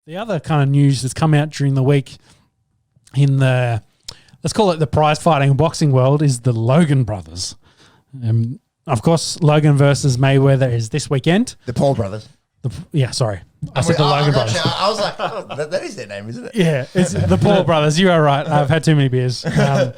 The other kind of news that's come out during the week in the, let's call it the prize fighting boxing world, is the Logan brothers. Of course, Logan versus Mayweather is this weekend. The Paul brothers. Sorry. I said the Logan brothers. I was like, that is their name, isn't it? Yeah, it's the Paul brothers. You are right. I've had too many beers. I've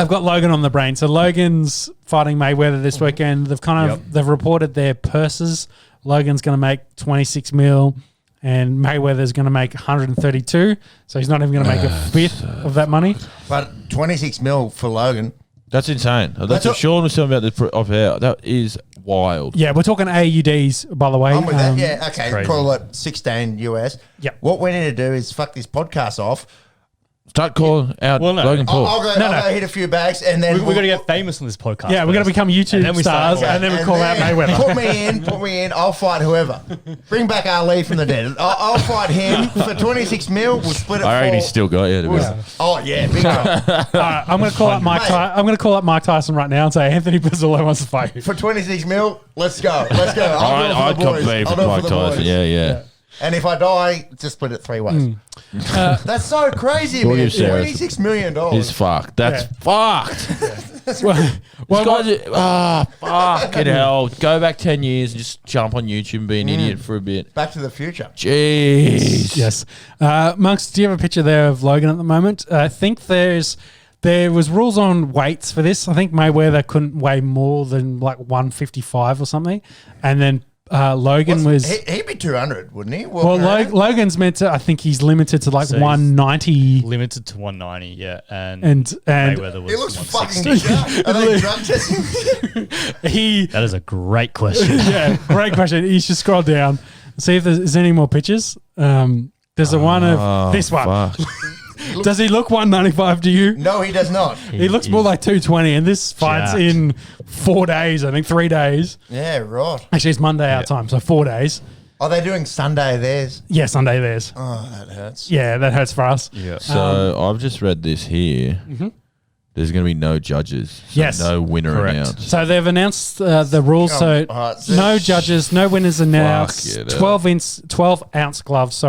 got Logan on the brain. So Logan's fighting Mayweather this weekend. They've they've reported their purses. Logan's going to make 26 mil and Mayweather's going to make 132. So he's not even going to make a fifth of that money. But 26 mil for Logan. That's insane. That's what Sean was talking about off air. That is wild. Yeah, we're talking AUDs, by the way. I'm with that. Yeah, okay. Call it 16 US. Yeah. What we need to do is fuck this podcast off. Start calling out Logan Paul. I'll go hit a few bags and then we're going to get famous on this podcast. Yeah, we're going to become YouTube stars and then we call out Mayweather. Put me in. I'll fight whoever. Bring back Ali from the dead. I'll fight him for 26 mil. We'll split it. I reckon he's still got it. Oh yeah, big time. All right, I'm going to call up Mike. I'm going to call up Mike Tyson right now and say Anthony Pizzolo wants to fight you for 26 mil. Let's go. I'd compete for Mike Tyson. Yeah. And if I die, just split it 3 ways. That's so crazy, man. $26 million. It's fucked. That's fucked. Fucking hell. Go back 10 years and just jump on YouTube and be an idiot for a bit. Back to the Future. Jeez. Yes. Monks, do you have a picture there of Logan at the moment? I think there was rules on weights for this. I think Mayweather couldn't weigh more than like 155 or something. And then Logan was... He'd be 200, wouldn't he? Well, Logan's meant to... I think he's limited to like 190. Limited to 190, yeah. And Mayweather was... He looks fucking sharp. Are they drug testing? That is a great question. Yeah, great question. You should scroll down and see if there's any more pictures. There's one of this one. Does he look 195 to you? No, he does not. He looks more like 220, and this fight's in 4 days, I think 3 days. Yeah, right. Actually, it's Monday our time, so 4 days. Are they doing Sunday theirs? Yeah, Sunday theirs. Oh, that hurts. Yeah, that hurts for us. Yeah. So I've just read this here. Mm-hmm. There's going to be no judges. So yes. No winner announced. So they've announced the rules. So no judges, no winners announced. 12 ounce gloves,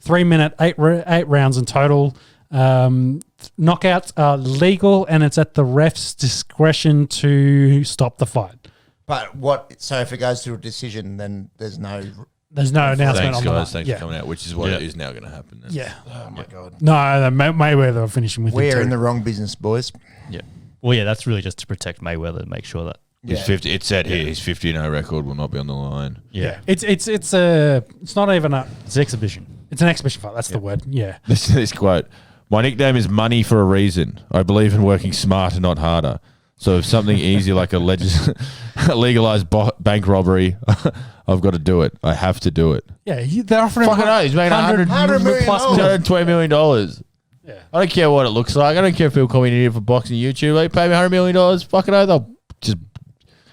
3 minute, 8 rounds in total. Knockouts are legal and it's at the ref's discretion to stop the fight. But what? So if it goes to a decision, then there's no announcement. Thanks, on guys. that. Thanks for coming out, which is what it is now going to happen. Yeah. Oh my god. No, Mayweather are finishing with. We're in the wrong business, boys. Yeah. Well, yeah, that's really just to protect Mayweather to make sure that he's 50. It said here his 50-0 record will not be on the line. Yeah. It's not even it's an exhibition. It's an exhibition fight. That's the word. Yeah. This quote. My nickname is money for a reason. I believe in working smarter, not harder. So if something easy like a legalized bank robbery, I've got to do it. I have to do it. Yeah, they're offering fucking hell, he's making $100 million plus $120 million. Yeah. I don't care what it looks like. I don't care if people call me an idiot for boxing YouTube. They pay me $100 million. Fucking hell, they'll just...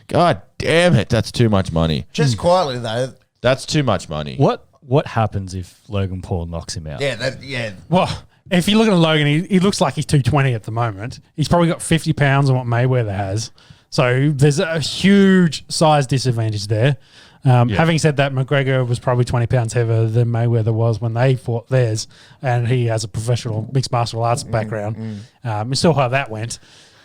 God damn it, that's too much money. Just quietly, though. That's too much money. What happens if Logan Paul knocks him out? Yeah. Well... If you look at Logan, he looks like he's 220 at the moment. He's probably got 50 pounds on what Mayweather has. So there's a huge size disadvantage there. Having said that, McGregor was probably 20 pounds heavier than Mayweather was when they fought theirs. And he has a professional mixed martial arts background. You saw how that went.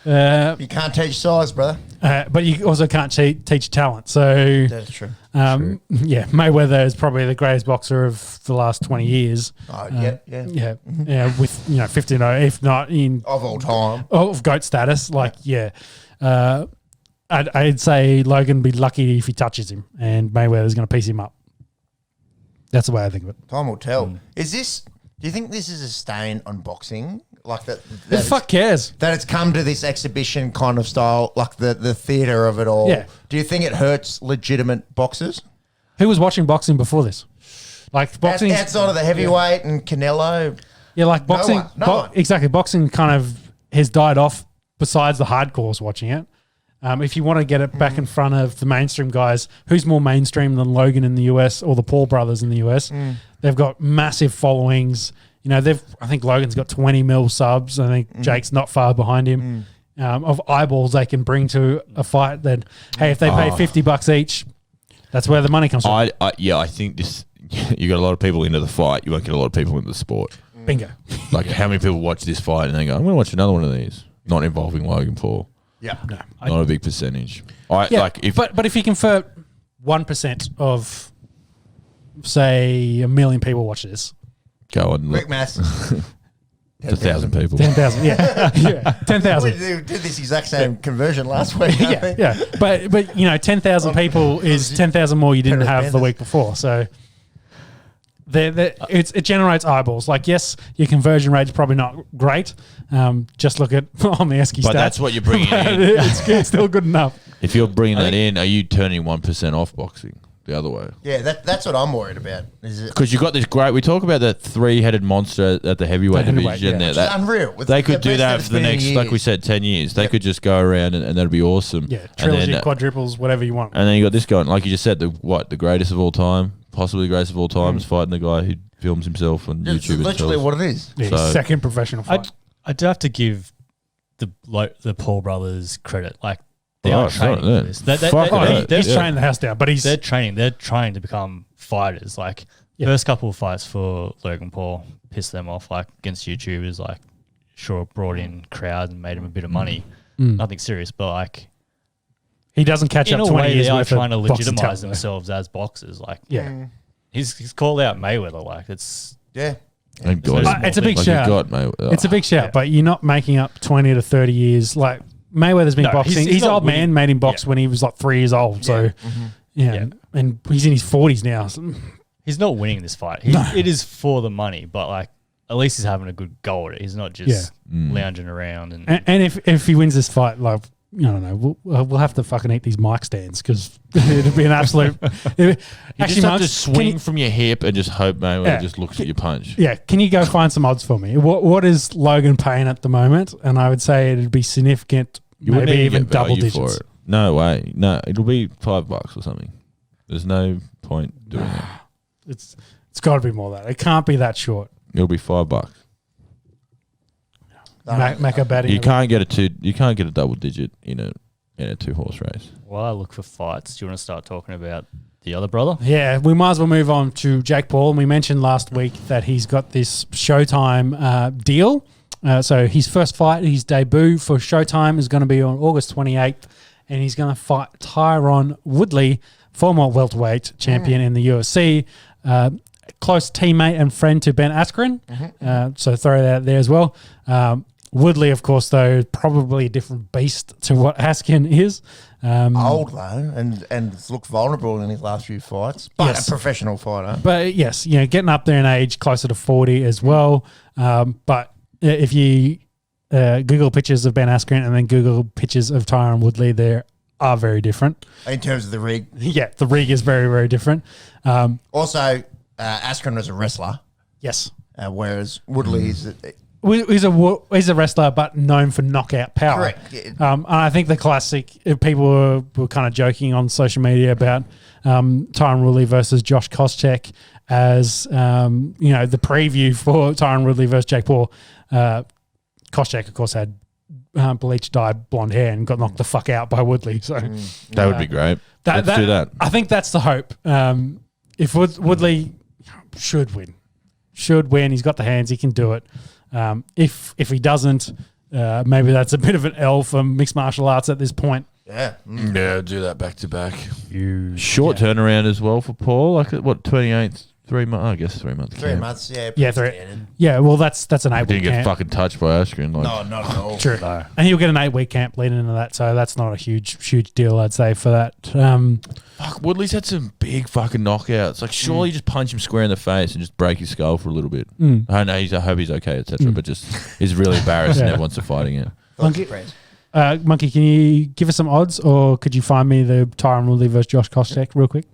You can't teach size, brother. But you also can't teach talent. So that's true. Yeah, Mayweather is probably the greatest boxer of the last 20 years. Yeah. With 50-0, if not in of all time, of GOAT status. I'd say Logan would be lucky if he touches him, and Mayweather's going to piece him up. That's the way I think of it. Time will tell. Do you think this is a stain on boxing? Like that Who the fuck cares? That it's come to this exhibition kind of style, like the theatre of it all. Yeah. Do you think it hurts legitimate boxers? Who was watching boxing before this? Like boxing outside of the heavyweight and Canelo. Yeah, like boxing. No one. Exactly. Boxing kind of has died off besides the hardcores watching it. If you want to get it back in front of the mainstream guys, who's more mainstream than Logan in the US or the Paul brothers in the US? They've got massive followings. You know, I think Logan's got 20 mil subs. I think Jake's not far behind him. Of eyeballs they can bring to a fight. Then, hey, if they pay $50 each, that's where the money comes from. I think this you got a lot of people into the fight. You won't get a lot of people into the sport. Bingo. Like how many people watch this fight and they go, I'm going to watch another one of these. Not involving Logan Paul. Yeah. No. Not a big percentage. But if you convert 1% of, say, 1 million people watch this. Go on. Quick maths. 1,000 people. 10,000, yeah. 10,000. We did this exact same conversion last week. Yeah. But 10,000 people is 10,000 more you didn't have the week before. So it generates eyeballs. Like, yes, your conversion rate's probably not great. Just look at On The Esky stats. But that's what you're bringing in. It's still good enough. If you're bringing that in, are you turning 1% off boxing the other way? Yeah, that's what I'm worried about. Because you've got this great. We talk about that 3-headed monster at the heavyweight division. Yeah. There, unreal. They could do that for the next, like we said, 10 years. They could just go around and that'd be awesome. Yeah, trilogy, quadruples, whatever you want. And then you got this guy, like you just said, the greatest of all time, possibly the greatest of all time, is fighting the guy who films himself on That's YouTube. literally what it is. Yeah, second professional fight. I do have to give the Paul brothers credit. Like, they are training for this. He's training the house down, but they're training. They're trying to become fighters. Like, first couple of fights for Logan Paul pissed them off. Like, against YouTubers, like, sure, brought in crowds and made him a bit of money. Nothing serious, but like, he doesn't catch up 20 years. They are worth trying to of boxing legitimize talent, themselves as boxers. Like, he's called out Mayweather. Like, it's it's a big shout. It's a big shout, but you're not making up 20 to 30 years. Like, Mayweather's been boxing. His old man made him box when he was like 3 years old. So, and he's in his 40s now. So. He's not winning this fight. It is for the money, but like, at least he's having a good go at it. He's not just lounging around. And if he wins this fight, like, I don't know, we'll have to fucking eat these mic stands because it'd be an absolute. You just have to swing from your hip and just hope Mayweather just looks at your punch. Yeah, can you go find some odds for me? What is Logan paying at the moment? And I would say it'd be significant, maybe even double digits. For it. No way, no, it'll be $5 or something. There's no point doing it. It's got to be more than that. It can't be that short. It'll be $5. Macca batting. You can't get a double digit in a 2-horse race. While I look for fights, do you want to start talking about the other brother? Yeah, we might as well move on to Jake Paul. And we mentioned last week that he's got this Showtime deal. So his first fight, his debut for Showtime is going to be on August 28th, and he's going to fight Tyron Woodley, former welterweight champion in the UFC. Close teammate and friend to Ben Askren. So throw that out there as well. Woodley, of course, though, probably a different beast to what Askren is. Old, though, and looked vulnerable in his last few fights. But a professional fighter. But yes, getting up there in age, closer to 40 as well. But if you Google pictures of Ben Askren and then Google pictures of Tyron Woodley, they are very different. In terms of the rig. Yeah, the rig is very, very different. Also, Askren was a wrestler. Yes. Whereas Woodley is... He's a wrestler, but known for knockout power. Correct. Yeah. And I think the classic, people were kind of joking on social media about Tyron Woodley versus Josh Koscheck as, the preview for Tyron Woodley versus Jake Paul. Koscheck, of course, had bleached dyed blonde hair and got knocked the fuck out by Woodley. So that would be great. Let's do that. I think that's the hope. If Woodley should win, he's got the hands, he can do it. If he doesn't, maybe that's a bit of an L for mixed martial arts at this point. Yeah. Yeah, do that back to back. Short turnaround as well for Paul. Like, what, 28th? 3 months? I guess 3 months. 3 months, yeah. Yeah, 3. Yeah, well, that's an 8-week camp. Didn't get fucking touched by Askren. No, not at all. True. No. And he'll get an 8-week camp leading into that, so that's not a huge deal, I'd say, for that. Fuck, Woodley's had some big fucking knockouts. Like, surely you just punch him square in the face and just break his skull for a little bit. I know, I hope he's okay, etc. But just, he's really embarrassed and never wants to fight again. Monkey, can you give us some odds, or could you find me the Tyron Woodley versus Josh Koscheck real quick?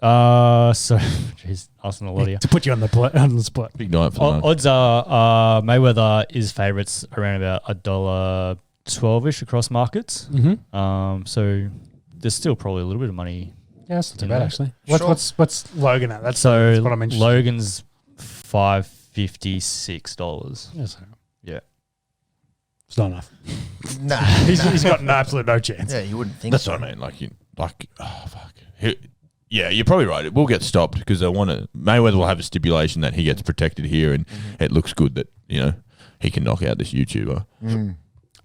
Jeez, asking a lot of you. To put you on the spot. Big night for the odds are Mayweather is favourites around about $1.12-ish across markets. So there's still probably a little bit of money. Yeah, that's not too bad actually. What's Logan at? That's what I'm interested. Logan's $556. Yes. Yeah. It's not enough. Nah. He's got absolute no chance. Yeah, you wouldn't think That's so. what I mean. Oh, fuck. Yeah, you're probably right. It will get stopped because they want to. Mayweather will have a stipulation that he gets protected here, and it looks good that he can knock out this YouTuber.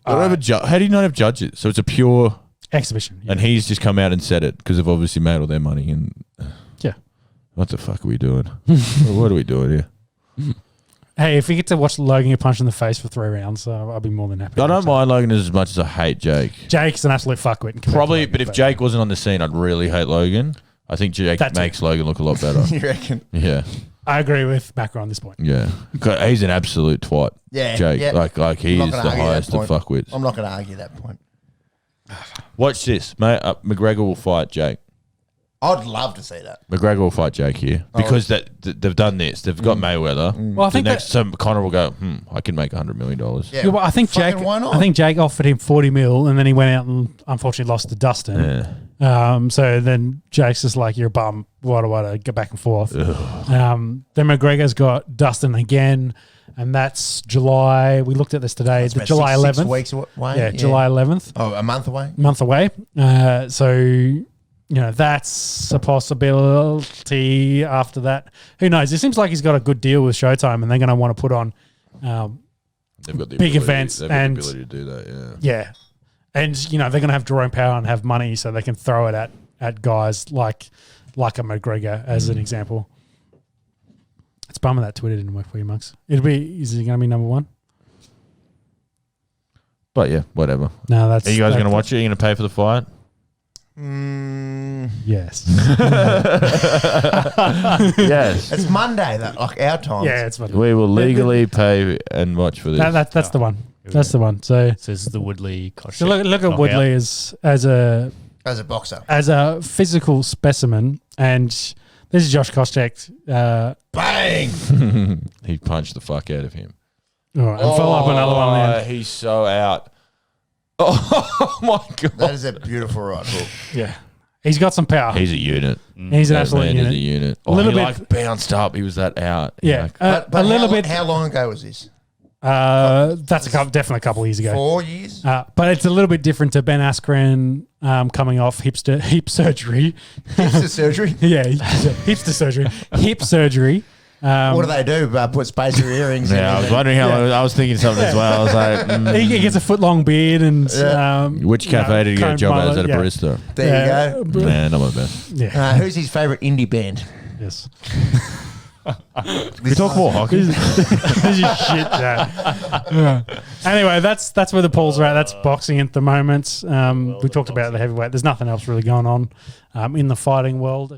How do you not have judges? So it's a pure exhibition, and he's just come out and said it because they've obviously made all their money. And yeah, what the fuck are we doing? What are we doing here? Hey, if we get to watch Logan get punched in the face for 3 rounds, I'll be more than happy. I don't mind Logan as much as I hate Jake. Jake's an absolute fuckwit. Probably, but if Jake wasn't on the scene, I'd really hate Logan. I think Jake makes Logan look a lot better. You reckon? Yeah. I agree with Macro on this point. Yeah. He's an absolute twat. Yeah. Jake. Yeah. Like he is the highest of fuckwits. I'm not going to argue that point. Watch this, mate. McGregor will fight Jake. I'd love to see that. McGregor will fight Jake here because they've done this. They've got Mayweather. Well, I think Conor will go. I can make $100 million. Yeah, well, I think Jake offered him 40 mil, and then he went out and unfortunately lost to Dustin. Yeah. So then Jake's just like, "You're a bum. Why do I go back and forth?" Then McGregor's got Dustin again, and that's July. We looked at this today. It's July 11th. 6 weeks away. Yeah, July 11th. Oh, a month away. Month away. So. That's a possibility after that. Who knows? It seems like he's got a good deal with Showtime, and they're going to want to put on they've got the big events. They've got the ability to do that, yeah. And, they're going to have Jerome Power and have money, so they can throw it at guys like a McGregor, as an example. It's bummer that Twitter didn't work for you, Monks. Is he going to be number 1? But, yeah, whatever. No, that's... Are you guys going to watch it? Are you going to pay for the fight? Yes. Yes. It's Monday, like our time. Yeah, it's Monday. We will legally pay and watch for this. That's the one. That's the one. So this is the Woodley. So look at Woodley as a boxer, as a physical specimen, and this is Josh Koscheck. Bang! He punched the fuck out of him. All right, and follow up another one. Then. He's so out. Oh my god! That is a beautiful right hook. Yeah, he's got some power. He's a unit. He's an absolute unit. Is a unit. A little bit like bounced up. He was that out. Yeah, but a little bit. How long ago was this? That's definitely a couple of years ago. 4 years. But it's a little bit different to Ben Askren coming off hip surgery. Hipster surgery. Yeah, hipster surgery. Hip surgery. What do they do? Put spacer earrings in? Yeah, I was wondering how long. I was thinking something as well. I was like, he gets a foot-long beard and... which cafe did he get a job as a barista? There you go. Nah, not my best. Yeah. Who's his favourite indie band? Yes. We talk more hockey. This is shit. Yeah. Anyway, that's where the polls are at. That's boxing at the moment. We talked about the heavyweight. There's nothing else really going on in the fighting world.